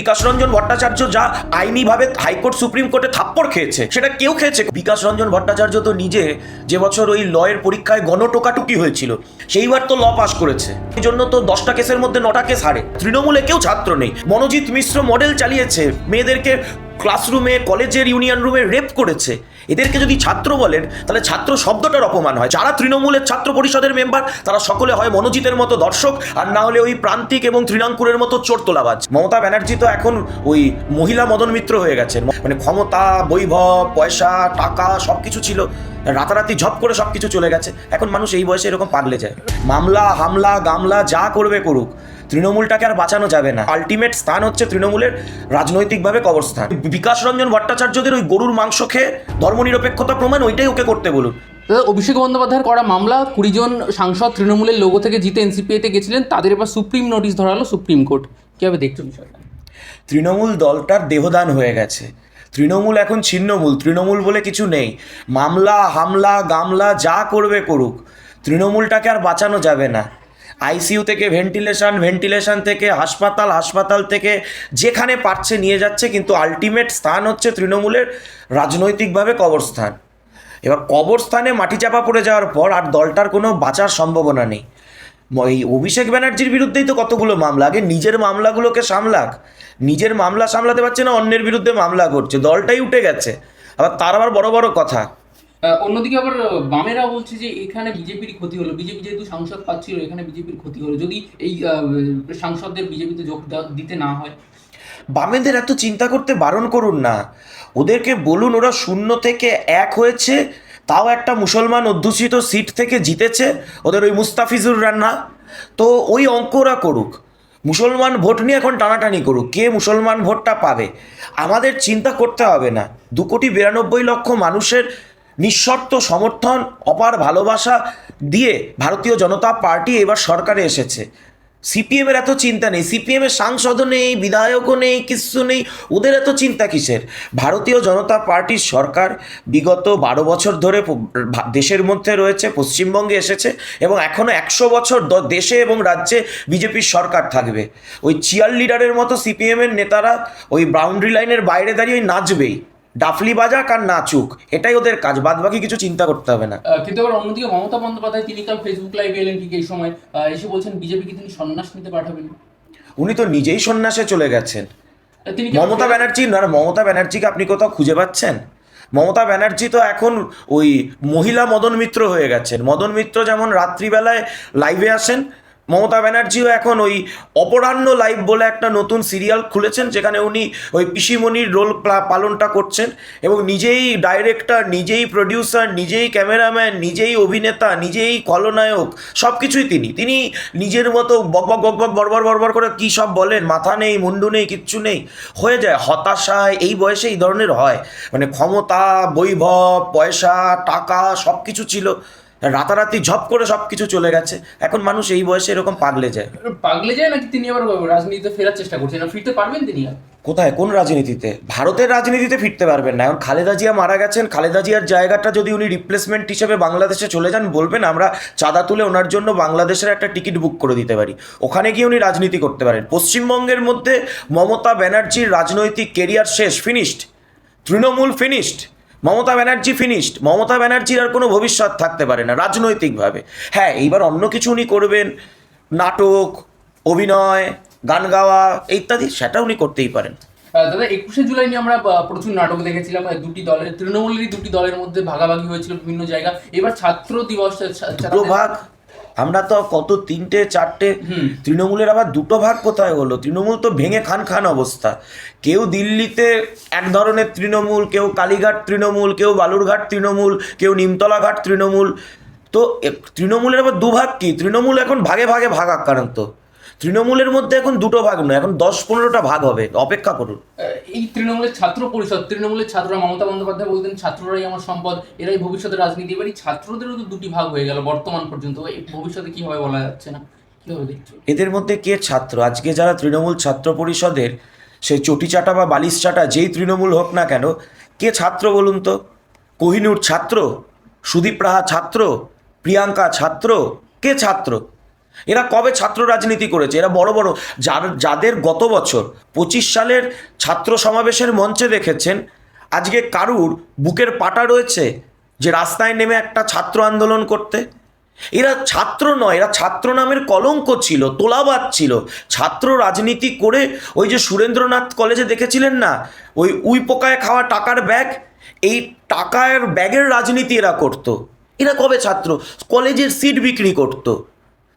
বিকাশ রঞ্জন ভট্টাচার্য যা আইনিভাবে high court supreme কোর্টে থাপ্পড় খেয়েছে সেটা কেউ খেয়েছে? বিকাশ রঞ্জন ভট্টাচার্য তো নিজে যে বছর ওই লয়ের পরীক্ষায় গণটোকাটুকি হয়েছিল সেইবার তো ল পাস করেছে, এই জন্য তো 10টা কেসের মধ্যে 9টা কেস হারে। তৃণমূলে কেউ ছাত্র নেই। মনোজিৎ মিশ্র মডেল চালিয়েছে, মেয়েদেরকে ক্লাসরুমে কলেজের ইউনিয়ন রুমে রেপ করেছে। এদেরকে যদি ছাত্র বলেন তাহলে ছাত্র শব্দটার অপমান হয়। যারা তৃণমূলের ছাত্র পরিষদের মেম্বার তারা সকলে হয় মনোজিতের মতো দর্শক, আর না হলে ওই প্রান্তিক এবং তৃণাঙ্কুরের মতো চোর তোলাবাজ। মমতা ব্যানার্জি তো এখন ওই মহিলা মদন মিত্র হয়ে গেছেন, মানে ক্ষমতা, বৈভব, পয়সা, টাকা সবকিছু ছিল, রাতারাতি ঝপ করে সবকিছু চলে গেছে। এখন মানুষ এই বয়সে এরকম পাগলে যায়। মামলা, হামলা, গামলা যা করবে করুক, তৃণমূলটাকে আর বাঁচানো যাবে না। আলটিমেট স্থান হচ্ছে তৃণমূলের রাজনৈতিকভাবে কবরস্থান। বিকাশ রঞ্জন ভট্টাচার্যদের ওই গরুর মাংস খেয়ে ধর্মনিরপেক্ষতা প্রমাণ, ওইটাই ওকে করতে বলুন। অভিষেক বন্দ্যোপাধ্যায়ের করা মামলা, 20 জন সাংসদ তৃণমূলের লোগো থেকে জিতে এনসিপিতে গেছিলেন, তাদের এবার সুপ্রিম নোটিশ ধরালো সুপ্রিম কোর্ট। কীভাবে দেখছো বিষয়টা? তৃণমূল দলটার দেহদান হয়ে গেছে। তৃণমূল এখন ছিন্নমূল, তৃণমূল বলে কিছু নেই। মামলা, হামলা, গামলা যা করবে করুক, তৃণমূলটাকে আর বাঁচানো যাবে না। আইসিইউ থেকে ভেন্টিলেশন থেকে হাসপাতাল থেকে যেখানে পারছে নিয়ে যাচ্ছে, কিন্তু আলটিমেট স্থান হচ্ছে তৃণমূলের রাজনৈতিকভাবে কবরস্থান। এবার কবরস্থানে মাটি চাপা পড়ে যাওয়ার পর আর দলটার কোনো বাঁচার সম্ভাবনা নেই। এই অভিষেক ব্যানার্জির বিরুদ্ধেই তো কতগুলো মামলা, আগে নিজের মামলাগুলোকে সামলাক। নিজের মামলা সামলাতে পারছে না, অন্যের বিরুদ্ধে মামলা করছে, দলটাই উঠে গেছে। তার আবার বড় বড় কথা। অন্যদিকে আবার বামেরা বলছে যে এখানে বিজেপির ক্ষতি হলো, বিজেপি যেহেতু সাংসদ পাচ্ছিল এখানে বিজেপির ক্ষতি হলো যদি এই সাংসদদের বিজেপিতে যোগ দিতে না হয়। বামেদের এত চিন্তা করতে বারণ করুন না, ওদেরকে বলুন ওরা 0 থেকে 1 হয়েছে, তাও একটা মুসলমান অধ্যুষিত সিট থেকে জিতেছে, ওদের ওই মুস্তাফিজুর রান্না, তো ওই অঙ্ক ওরা করুক। মুসলমান ভোট নিয়ে এখন টানাটানি করুক, কে মুসলমান ভোটটা পাবে। আমাদের চিন্তা করতে হবে না। 2,92,00,000 মানুষের নিঃশর্ত সমর্থন, অপার ভালোবাসা দিয়ে ভারতীয় জনতা পার্টি এবার সরকারে এসেছে। সিপিএমের এত চিন্তা নেই, সিপিএমের সাংসদও নেই, বিধায়কও নেই, কিচ্ছু নেই, ওদের এত চিন্তা কিসের? ভারতীয় জনতা পার্টির সরকার বিগত 12 বছর ধরে দেশের মধ্যে রয়েছে, পশ্চিমবঙ্গে এসেছে, এবং এখনও 100 বছর দেশে এবং রাজ্যে বিজেপির সরকার থাকবে। ওই চিয়ার লিডারের মতো সিপিএমের নেতারা ওই বাউন্ডারি লাইনের বাইরে দাঁড়িয়ে ওই নাচবেই, ডাফলি বাজাক আর নাচুক, এটাই ওদের কাজ, বাদ বাকি কিছু চিন্তা করতে হবে না। কিন্তু আবার অন্যদিকে মমতা বন্দ্যোপাধ্যায় তিনি কাল ফেসবুক লাইভে এলেন ঠিক এই সময়, এসে বলছেন বিজেপিকে তিনি সন্ন্যাস নিতে পাঠাবেন। উনি তো নিজেই সন্ন্যাসে চলে গেছেন। তিনি মমতা ব্যানার্জিকে আপনি কোথাও খুঁজে পাচ্ছেন? মমতা ব্যানার্জি তো এখন ওই মহিলা মদন মিত্র হয়ে গেছেন। মদন মিত্র যেমন রাত্রিবেলায় লাইভে আসেন, মমতা ব্যানার্জিও এখন ওই অপরাহ্ন লাইভ বলে একটা নতুন সিরিয়াল খুলেছেন, যেখানে উনি ওই পিসিমণির রোল পালনটা করছেন, এবং নিজেই ডাইরেক্টর, নিজেই প্রডিউসার, নিজেই ক্যামেরাম্যান, নিজেই অভিনেতা, নিজেই খলনায়ক, সব কিছুই তিনি নিজের মতো বকবক বড়বড় করে কী সব বলেন, মাথা নেই, মুন্ডু নেই, কিচ্ছু নেই, হয়ে যায় হতাশায়। এই বয়সে এই ধরনের হয়, মানে ক্ষমতা, বৈভব, পয়সা, টাকা সব কিছু ছিল, রাতারাতি ঝপ করে সব কিছু চলে গেছে। এখন মানুষ এই বয়সে এরকম পাগলে যায়। নাকি তিনি আবার রাজনীতিতে ফেরার চেষ্টা করছেন, ফিরতে পারবেন তিনি? কোথায়, কোন রাজনীতিতে? ভারতের রাজনীতিতে ফিরতে পারবেন না। এখন খালেদা জিয়া মারা গেছেন, খালেদা জিয়ার জায়গাটা যদি উনি রিপ্লেসমেন্ট হিসেবে বাংলাদেশে চলে যান, বলবেন আমরা চাঁদা তুলে ওনার জন্য বাংলাদেশের একটা টিকিট বুক করে দিতে পারি, ওখানে গিয়ে উনি রাজনীতি করতে পারেন। পশ্চিমবঙ্গের মধ্যে মমতা ব্যানার্জির রাজনৈতিক কেরিয়ার শেষ, finished. Trinamool finished, Mamata Banerjee finished. Mamata ব্যানার্জির আর কোনো ভবিষ্যৎ থাকতে পারে না রাজনৈতিকভাবে। হ্যাঁ, এইবার অন্য কিছু উনি করবেন, নাটক, অভিনয়, গান গাওয়া ইত্যাদি, সেটা উনি করতেই পারেন। দাদা, 21শে জুলাই নিয়ে আমরা প্রচুর নাটক দেখেছিলাম, দুটি দলের, তৃণমূলেরই দুটি দলের মধ্যে ভাগাভাগি হয়েছিল বিভিন্ন জায়গা। এবার ছাত্র দিবস দুটো ভাগ, আমরা তো কত 3টে 4টে, তৃণমূলের আবার দুটো ভাগ কোথায় হলো? তৃণমূল তো ভেঙে খান অবস্থা। কেউ দিল্লিতে এক ধরনের তৃণমূল, কেউ কালীঘাট তৃণমূল, কেউ বালুরঘাট তৃণমূল, কেউ নিমতলা ঘাট তৃণমূল। তো তৃণমূলের আবার দুভাগ কি? তৃণমূল এখন ভাগে ভাগে আক্রান্ত। তৃণমূলের মধ্যে এখন দুটো ভাগ নয়, এখন 10-15টা ভাগ হবে, অপেক্ষা করুন। এই তৃণমূলের ছাত্র পরিষদ, তৃণমূলের ছাত্ররা, মমতা বন্দ্যোপাধ্যায় বলতেন ছাত্ররাই আমার সম্পদ, এরাই ভবিষ্যতের রাজনীতি। এবার এই ছাত্রদেরও তো দুটি ভাগ হয়ে গেল বর্তমান পর্যন্ত, এই ভবিষ্যতে কি হবে বলা যাচ্ছে না, কিভাবে দেখছো? এদের মধ্যে কে ছাত্র? আজকে যারা তৃণমূল ছাত্র পরিষদের সেই চটি চাটা বা বালিশ চাটা যেই তৃণমূল হোক না কেন, কে ছাত্র বলুন তো? কোহিনূর ছাত্র, সুদীপ রাহা ছাত্র, প্রিয়াঙ্কা ছাত্র, কে ছাত্র? এরা কবে ছাত্র রাজনীতি করেছে? এরা বড় বড় যাদের গত বছর 25 সালের ছাত্র সমাবেশের মঞ্চে দেখেছেন, আজকে কারুর বুকের পাটা রয়েছে যে রাস্তায় নেমে একটা ছাত্র আন্দোলন করতে? এরা ছাত্র নয়, এরা ছাত্র নামের কলঙ্ক ছিল, তোলাবাজ ছিল। ছাত্র রাজনীতি করে ওই যে সুরেন্দ্রনাথ কলেজে দেখেছিলেন না, ওই উই পোকায় খাওয়া টাকার ব্যাগ, এই টাকার ব্যাগের রাজনীতি এরা করতো। এরা কবে ছাত্র? কলেজের সিট বিক্রি করতো,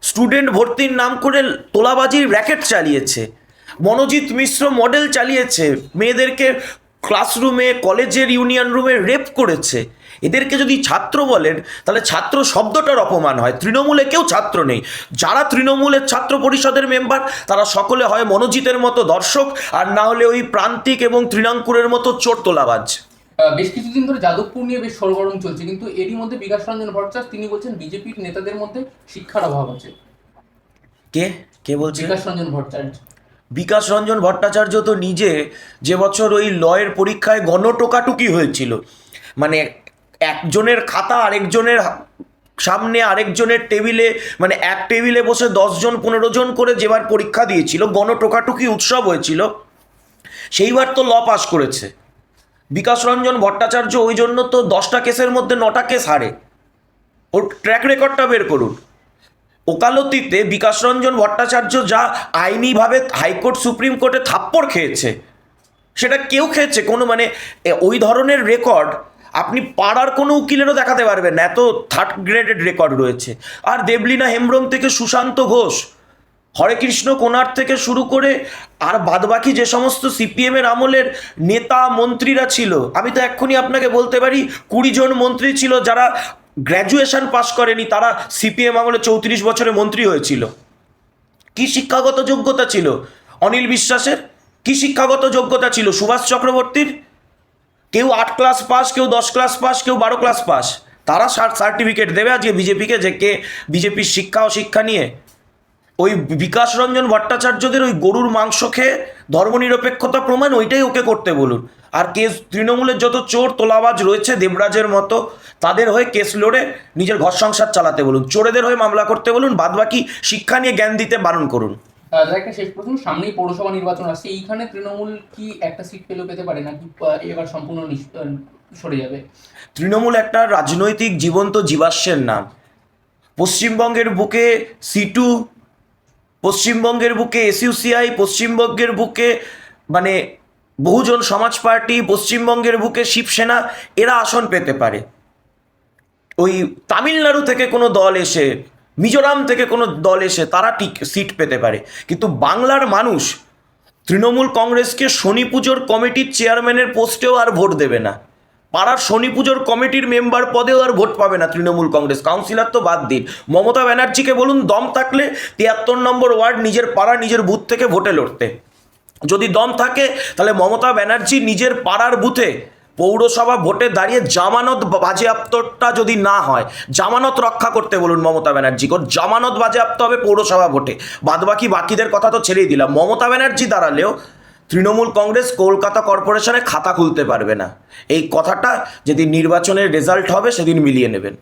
স্টুডেন্ট ভর্তির নাম করে তোলাবাজির র্যাকেট চালিয়েছে, মনোজিৎ মিশ্র মডেল চালিয়েছে, মেয়েদেরকে ক্লাসরুমে কলেজের ইউনিয়ন রুমে রেপ করেছে। এদেরকে যদি ছাত্র বলেন তাহলে ছাত্র শব্দটার অপমান হয়। তৃণমূলে কেউ ছাত্র নেই। যারা তৃণমূলের ছাত্র পরিষদের মেম্বার তারা সকলে হয় মনোজিতের মতো দর্শক, আর না হলে ওই প্রান্তিক এবং তৃণাঙ্কুরের মতো চোর তোলাবাজ। বেশ কিছুদিন ধরে যাদবপুর নিয়ে বেশ সরগরম চলছে, কিন্তু এরই মধ্যে বিকাশ রঞ্জন ভট্টাচার্য তিনি বলছেন বিজেপির নেতাদের মধ্যে শিক্ষার অভাব আছে। কে কে বলছে? বিকাশ রঞ্জন ভট্টাচার্য। বিকাশ রঞ্জন ভট্টাচার্য তো নিজে যে বছর ওই লয়ের পরীক্ষায় গণটোকাটুকি হয়েছিল, মানে একজনের খাতা আরেকজনের সামনে আরেকজনের টেবিলে, মানে এক টেবিলে বসে 10 জন 15 জন করে যেবার পরীক্ষা দিয়েছিল, গণটোকাটুকি উৎসব হয়েছিল, সেইবার তো ল পাস করেছে বিকাশ রঞ্জন ভট্টাচার্য। ওই জন্য তো 10টা কেসের মধ্যে 9টা কেস হারে। ওর ট্র্যাক রেকর্ডটা বের করুন। ওকালতিতে বিকাশ রঞ্জন ভট্টাচার্য যা আইনিভাবে হাইকোর্ট সুপ্রিম কোর্টে থাপ্পড় খেয়েছে, সেটা কেউ খেয়েছে কোনো, মানে ওই ধরনের রেকর্ড আপনি পাড়ার কোনো উকিলেরও দেখাতে পারবেন না, এত থার্ড গ্রেডেড রেকর্ড রয়েছে। আর দেবলীনা হেমব্রম থেকে সুশান্ত ঘোষ, হরেকৃষ্ণ কোনার থেকে শুরু করে আর বাদবাকি যে সমস্ত সিপিএমের আমলের নেতা মন্ত্রীরা ছিল, আমি তো এক্ষুনি আপনাকে বলতে পারি 20 জন মন্ত্রী ছিল যারা গ্র্যাজুয়েশন পাস করেনি, তারা সিপিএম আমলে 34 বছরে মন্ত্রী হয়েছিল। কি শিক্ষাগত যোগ্যতা ছিল অনিল বিশ্বাসের? কি শিক্ষাগত যোগ্যতা ছিল সুভাষ চক্রবর্তীর? কেউ 8 ক্লাস পাস, কেউ 10 ক্লাস পাস, কেউ 12 ক্লাস পাস। তারা সার্টিফিকেট দেবে আজকে বিজেপিকে যে কে বিজেপির শিক্ষা ও শিক্ষা নিয়ে? ওই বিকাশ রঞ্জন ভট্টাচার্যদের ওই গরুর মাংস খেয়ে ধর্মনিরপেক্ষতা প্রমাণ, ওইটাই ওকে করতে বলুন। আর কেস তৃণমূলের যত চোর তোলাবাজ রয়েছে দেবরাজের মতো, তাদের হয়ে কেস লড়ে নিজের ঘর সংসার চালাতে বলুন, চোরেদের হয়ে মামলা করতে বলুন, বাদবাকি শিক্ষা নিয়ে জ্ঞান দিতে বারণ করুন। একটা শেষ প্রশ্ন, সামনেই পৌরসভা নির্বাচন আসছে, এইখানে তৃণমূল কি একটা সিট পেলেও পেতে পারে, নাকি এবার সম্পূর্ণ সরে যাবে? তৃণমূল একটা রাজনৈতিক জীবন্ত জীবাশ্মের নাম। পশ্চিমবঙ্গের বুকে সিটু, পশ্চিমবঙ্গের বুকে এসইউসিআই, পশ্চিমবঙ্গের বুকে মানে বহুজন সমাজ পার্টি, পশ্চিমবঙ্গের বুকে শিবসেনা, এরা আসন পেতে পারে। ওই তামিলনাড়ু থেকে কোনো দল এসে, মিজোরাম থেকে কোনো দল এসে তারা ঠিক সিট পেতে পারে, কিন্তু বাংলার মানুষ তৃণমূল কংগ্রেসকে শনি পুজোর কমিটির চেয়ারম্যানের পোস্টেও আর ভোট দেবে না, পাড়ার শনি পুজোর কমিটির মেম্বার পদেও আর ভোট পাবে না তৃণমূল কংগ্রেস। কাউন্সিলর তো বাদ দিন, মমতা ব্যানার্জিকে বলুন দম থাকলে 73 নম্বর ওয়ার্ড নিজের পাড়া নিজের বুথ থেকে ভোটে লড়তে। যদি দম থাকে তাহলে মমতা ব্যানার্জি নিজের পাড়ার বুথে পৌরসভা ভোটে দাঁড়িয়ে জামানত বাজেয়াপ্তটা যদি না হয়, জামানত রক্ষা করতে বলুন মমতা ব্যানার্জিকে। ওর জামানত বাজেয়াপ্ত হবে পৌরসভা ভোটে। বাকিদের কথা তো ছেড়েই দিলাম, মমতা ব্যানার্জি দাঁড়ালেও তৃণমূল কংগ্রেস কলকাতা কর্পোরেশনে খাতা খুলতে পারবে না। এই কথাটা যেদিন নির্বাচনের রেজাল্ট হবে সেদিন মিলিয়ে নেবেন।